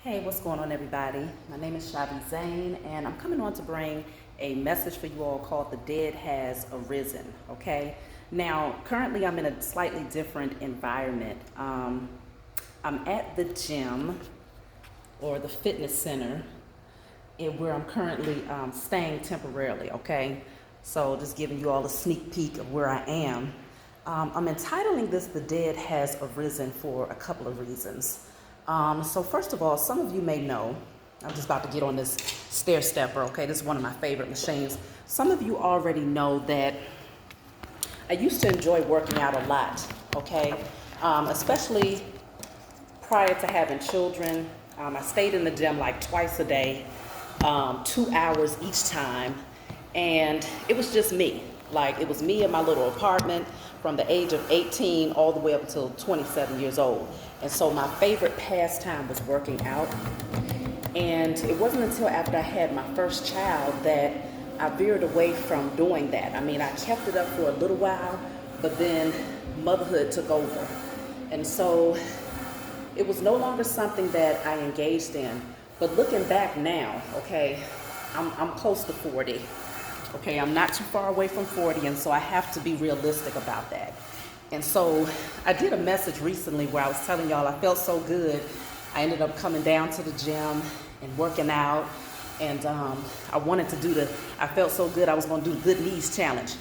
Hey, what's going on, everybody? My name is Shavi Zane, and I'm coming on to bring a message for you all called The Dead Has Arisen, okay? Now, currently I'm in a slightly different environment. I'm at the gym or the fitness center where I'm currently staying temporarily, okay? So just giving you all a sneak peek of where I am. I'm entitling this The Dead Has Arisen for a couple of reasons. So first of all, some of you may know, I'm just about to get on this stair stepper, okay? This is one of my favorite machines. Some of you already know that I used to enjoy working out a lot, okay? Especially prior to having children. I stayed in the gym like twice a day, 2 hours each time, and it was just me. Like, it was me in my little apartment from the age of 18 all the way up until 27 years old. And so my favorite pastime was working out. And it wasn't until after I had my first child that I veered away from doing that. I mean, I kept it up for a little while, but then motherhood took over. And so it was no longer something that I engaged in. But looking back now, okay, I'm close to 40. Okay, I'm not too far away from 40, and so I have to be realistic about that. And so I did a message recently where I was telling y'all I felt so good. I ended up coming down to the gym and working out, and I wanted to do I felt so good I was going to do the Good Knees Challenge.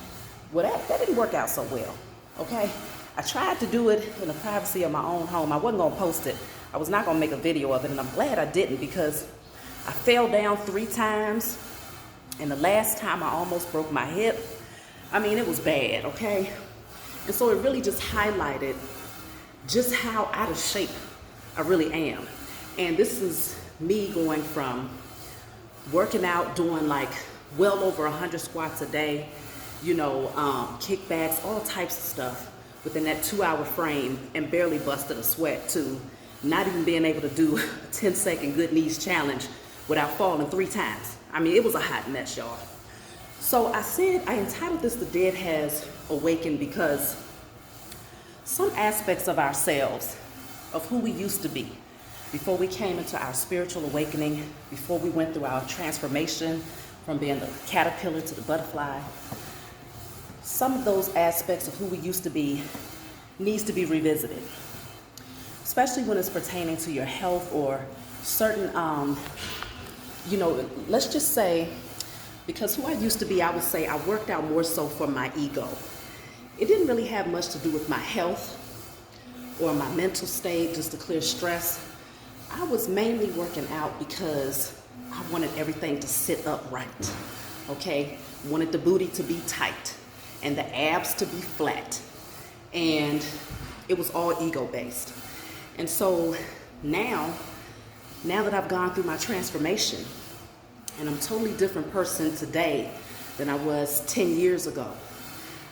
Well, that didn't work out so well, okay? I tried to do it in the privacy of my own home. I wasn't going to post it. I was not going to make a video of it, and I'm glad I didn't because I fell down 3 times. And the last time I almost broke my hip. I mean, it was bad, okay? And so it really just highlighted just how out of shape I really am. And this is me going from working out, doing like well over 100 squats a day, kickbacks, all types of stuff within that 2-hour frame, and barely busted a sweat, to not even being able to do a 10-second Good Knees Challenge without falling 3 times. I mean, it was a hot mess, y'all. So I entitled this The Dead Has Awakened because some aspects of ourselves, of who we used to be, before we came into our spiritual awakening, before we went through our transformation from being the caterpillar to the butterfly, some of those aspects of who we used to be needs to be revisited, especially when it's pertaining to your health or certain let's just say, because who I used to be, I would say I worked out more so for my ego. It didn't really have much to do with my health or my mental state, just to clear stress. I was mainly working out because I wanted everything to sit upright, okay? Wanted the booty to be tight and the abs to be flat. And it was all ego-based. And so now that I've gone through my transformation, and I'm a totally different person today than I was 10 years ago,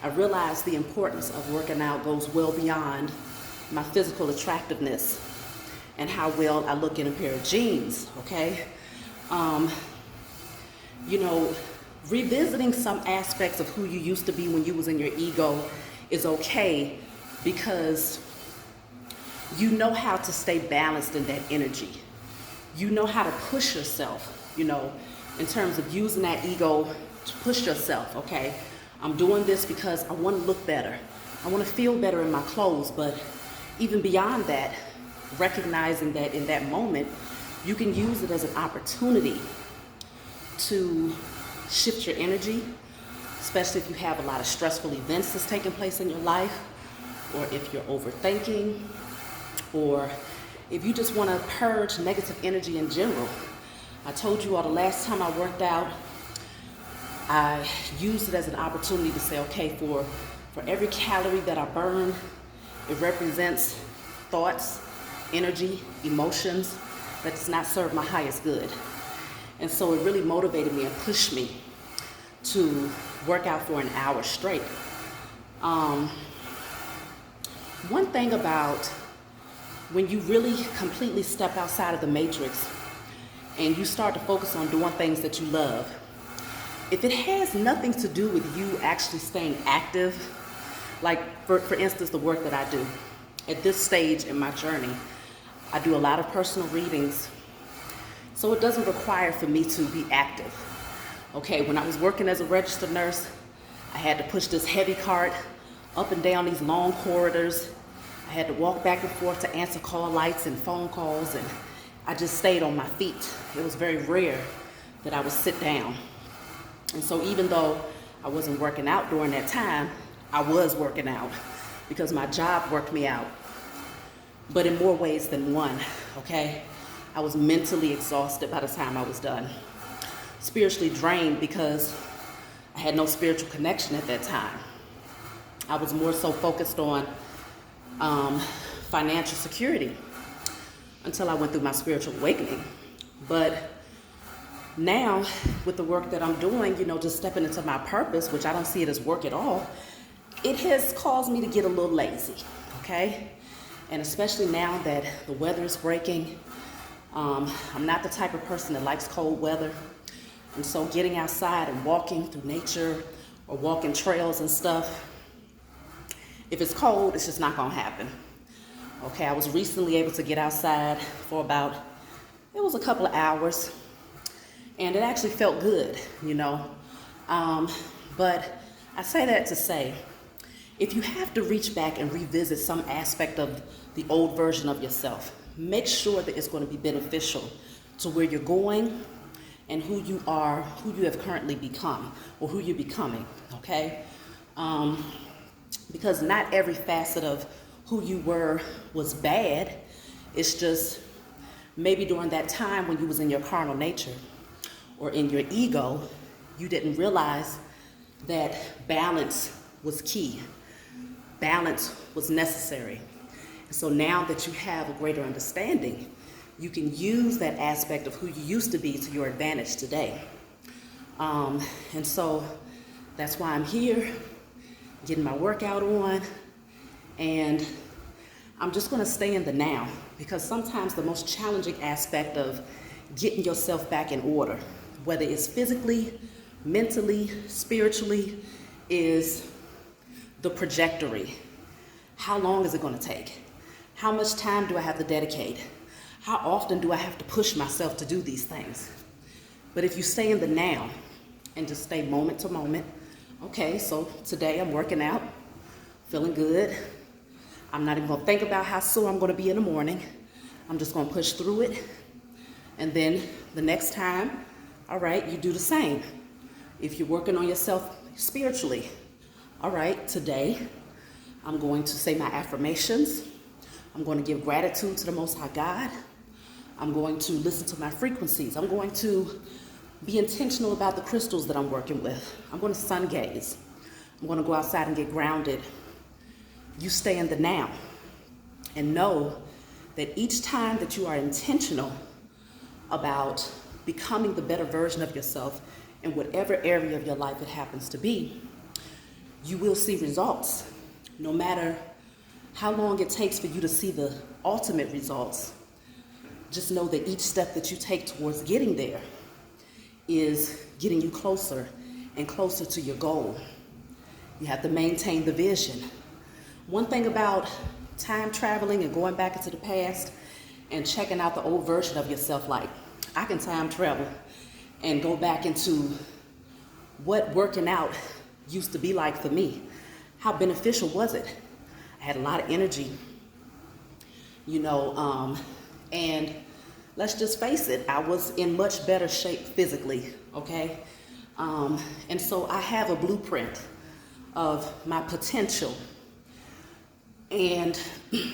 I realized the importance of working out goes well beyond my physical attractiveness and how well I look in a pair of jeans, okay? Revisiting some aspects of who you used to be when you was in your ego is okay, because you know how to stay balanced in that energy. You know how to push yourself, in terms of using that ego to push yourself, okay? I'm doing this because I want to look better. I want to feel better in my clothes, but even beyond that, recognizing that in that moment, you can use it as an opportunity to shift your energy, especially if you have a lot of stressful events that's taking place in your life, or if you're overthinking, or if you just want to purge negative energy in general. I told you all the last time I worked out, I used it as an opportunity to say, okay, for every calorie that I burn, it represents thoughts, energy, emotions that does not serve my highest good. And so it really motivated me and pushed me to work out for an hour straight. One thing about when you really completely step outside of the matrix and you start to focus on doing things that you love, if it has nothing to do with you actually staying active, like for instance, the work that I do, at this stage in my journey, I do a lot of personal readings So it doesn't require for me to be active. Okay, when I was working as a registered nurse, I had to push this heavy cart up and down these long corridors. I had to walk back and forth to answer call lights and phone calls, and I just stayed on my feet. It was very rare that I would sit down. And so even though I wasn't working out during that time, I was working out because my job worked me out, but in more ways than one, okay? I was mentally exhausted by the time I was done. Spiritually drained because I had no spiritual connection at that time. I was more so focused on financial security until I went through my spiritual awakening. But now, with the work that I'm doing, just stepping into my purpose, which I don't see it as work at all, it has caused me to get a little lazy, okay? And especially now that the weather is breaking, I'm not the type of person that likes cold weather. And so getting outside and walking through nature or walking trails and stuff, if it's cold, it's just not gonna happen. Okay, I was recently able to get outside for it was a couple of hours, and it actually felt good, But I say that to say, if you have to reach back and revisit some aspect of the old version of yourself, make sure that it's going to be beneficial to where you're going and who you are, who you have currently become, or who you're becoming, okay? Because not every facet of who you were was bad. It's just maybe during that time when you was in your carnal nature or in your ego, you didn't realize that balance was key. Balance was necessary. So now that you have a greater understanding, you can use that aspect of who you used to be to your advantage today. And so that's why I'm here, getting my workout on, and I'm just gonna stay in the now, because sometimes the most challenging aspect of getting yourself back in order, whether it's physically, mentally, spiritually, is the trajectory. How long is it gonna take? How much time do I have to dedicate? How often do I have to push myself to do these things? But if you stay in the now and just stay moment to moment, okay, so today I'm working out, feeling good. I'm not even gonna think about how sore I'm gonna be in the morning. I'm just gonna push through it. And then the next time, all right, you do the same. If you're working on yourself spiritually, all right, today I'm going to say my affirmations. I'm going to give gratitude to the Most High God. I'm going to listen to my frequencies. I'm going to be intentional about the crystals that I'm working with. I'm going to sun gaze. I'm going to go outside and get grounded. You stay in the now and know that each time that you are intentional about becoming the better version of yourself in whatever area of your life it happens to be, you will see results. No matter how long it takes for you to see the ultimate results, just know that each step that you take towards getting there is getting you closer and closer to your goal. You have to maintain the vision. One thing about time traveling and going back into the past and checking out the old version of yourself, like I can time travel and go back into what working out used to be like for me. How beneficial was it? I had a lot of energy, and let's just face it, I was in much better shape physically, okay? And so I have a blueprint of my potential. And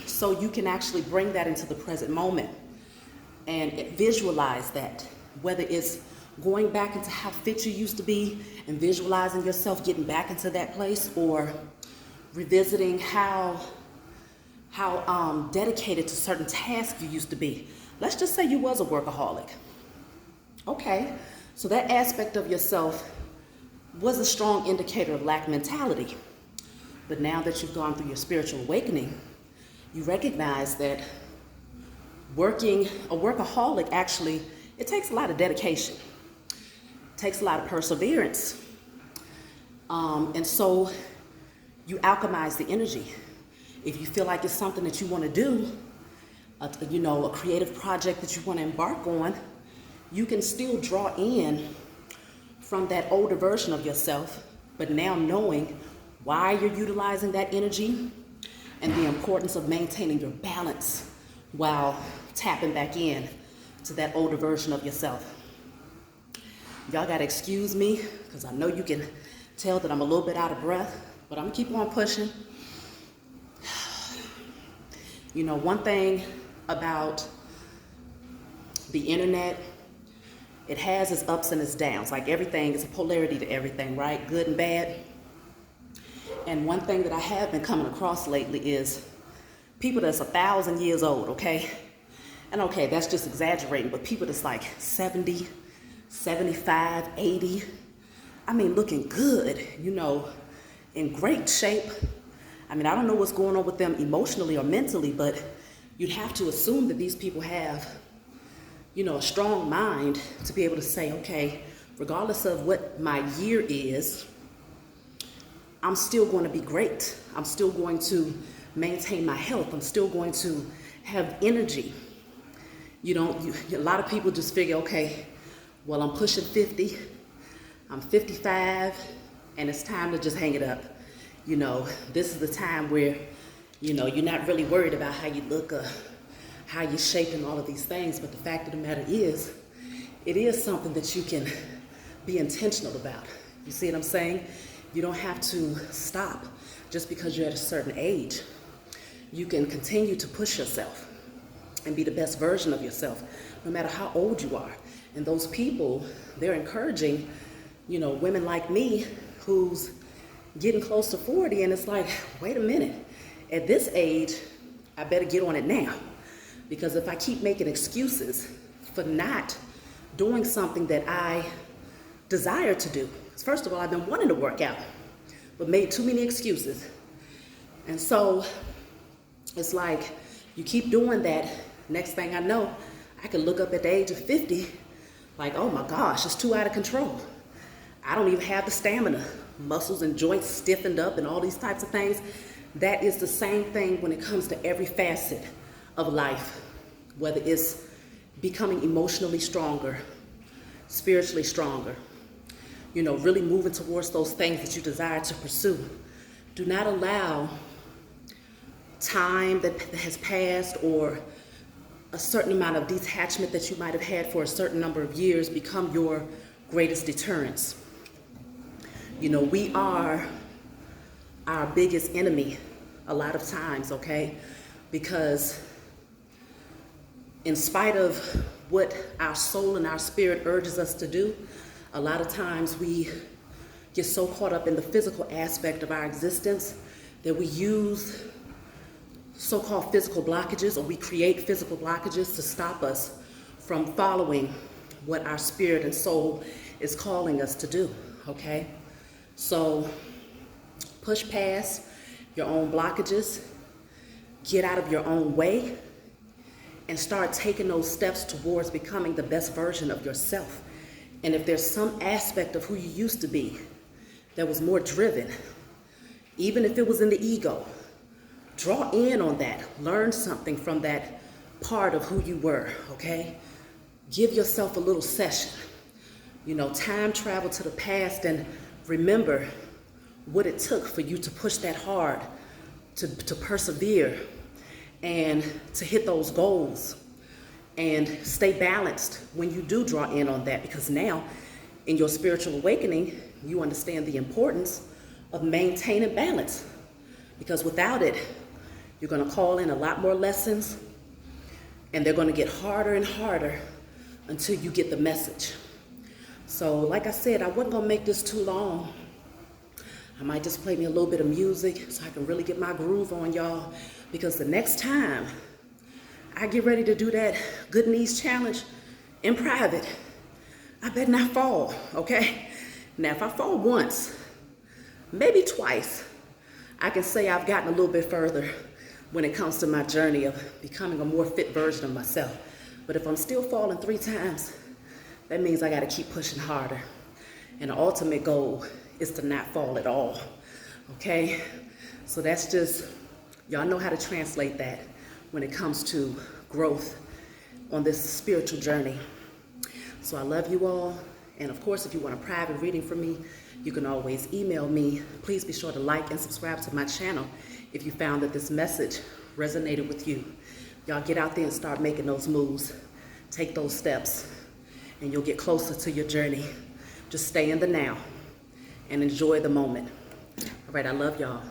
so you can actually bring that into the present moment and visualize that, whether it's going back into how fit you used to be and visualizing yourself getting back into that place, or revisiting how dedicated to certain tasks you used to be. Let's just say you was a workaholic. Okay, so that aspect of yourself was a strong indicator of lack mentality. But now that you've gone through your spiritual awakening, you recognize that a workaholic actually, it takes a lot of dedication. It takes a lot of perseverance. And so you alchemize the energy. If you feel like it's something that you want to do, a creative project that you want to embark on, you can still draw in from that older version of yourself, but now knowing why you're utilizing that energy and the importance of maintaining your balance while tapping back in to that older version of yourself. Y'all gotta excuse me, because I know you can tell that I'm a little bit out of breath, but I'm gonna keep on pushing. You know, one thing about the internet, it has its ups and its downs. Like everything is a polarity to everything, right? Good and bad. And one thing that I have been coming across lately is people that's 1,000 years old, okay? And okay, that's just exaggerating, but people that's like 70, 75, 80, I mean, looking good, you know, in great shape. I mean, I don't know what's going on with them emotionally or mentally, but you'd have to assume that these people have, you know, a strong mind to be able to say, okay, regardless of what my year is, I'm still going to be great. I'm still going to maintain my health. I'm still going to have energy. You know, a lot of people just figure, okay, well, I'm pushing 50, I'm 55, and it's time to just hang it up. You know, this is the time where, you know, you're not really worried about how you look or how you're shaped and all of these things. But the fact of the matter is, it is something that you can be intentional about. You see what I'm saying? You don't have to stop just because you're at a certain age. You can continue to push yourself and be the best version of yourself, no matter how old you are. And those people, they're encouraging, you know, women like me who's getting close to 40, and it's like, wait a minute, at this age, I better get on it now. Because if I keep making excuses for not doing something that I desire to do, first of all, I've been wanting to work out, but made too many excuses. And so it's like, you keep doing that, next thing I know, I can look up at the age of 50, like, oh my gosh, it's too out of control. I don't even have the stamina, muscles and joints stiffened up and all these types of things. That is the same thing when it comes to every facet of life, whether it's becoming emotionally stronger, spiritually stronger, you know, really moving towards those things that you desire to pursue. Do not allow time that has passed or a certain amount of detachment that you might have had for a certain number of years become your greatest deterrence. You know, we are our biggest enemy a lot of times, okay? Because in spite of what our soul and our spirit urges us to do, a lot of times we get so caught up in the physical aspect of our existence that we use so-called physical blockages, or we create physical blockages to stop us from following what our spirit and soul is calling us to do, okay? So push past your own blockages, get out of your own way, and start taking those steps towards becoming the best version of yourself. And if there's some aspect of who you used to be that was more driven, even if it was in the ego, draw in on that. Learn something from that part of who you were, okay? Give yourself a little session. You know, time travel to the past and remember what it took for you to push that hard, to persevere, and to hit those goals, and stay balanced when you do draw in on that, because now in your spiritual awakening, you understand the importance of maintaining balance, because without it, you're going to call in a lot more lessons, and they're going to get harder and harder until you get the message. So like I said, I wasn't going to make this too long. I might just play me a little bit of music so I can really get my groove on, y'all, because the next time I get ready to do that good knees challenge in private, I better not fall, okay? Now, if I fall once, maybe twice, I can say I've gotten a little bit further when it comes to my journey of becoming a more fit version of myself. But if I'm still falling 3 times, that means I gotta keep pushing harder. And the ultimate goal is to not fall at all, okay? So that's just, y'all know how to translate that when it comes to growth on this spiritual journey. So I love you all. And of course, if you want a private reading from me, you can always email me. Please be sure to like and subscribe to my channel if you found that this message resonated with you. Y'all get out there and start making those moves. Take those steps and you'll get closer to your journey. Just stay in the now and enjoy the moment. All right, I love y'all.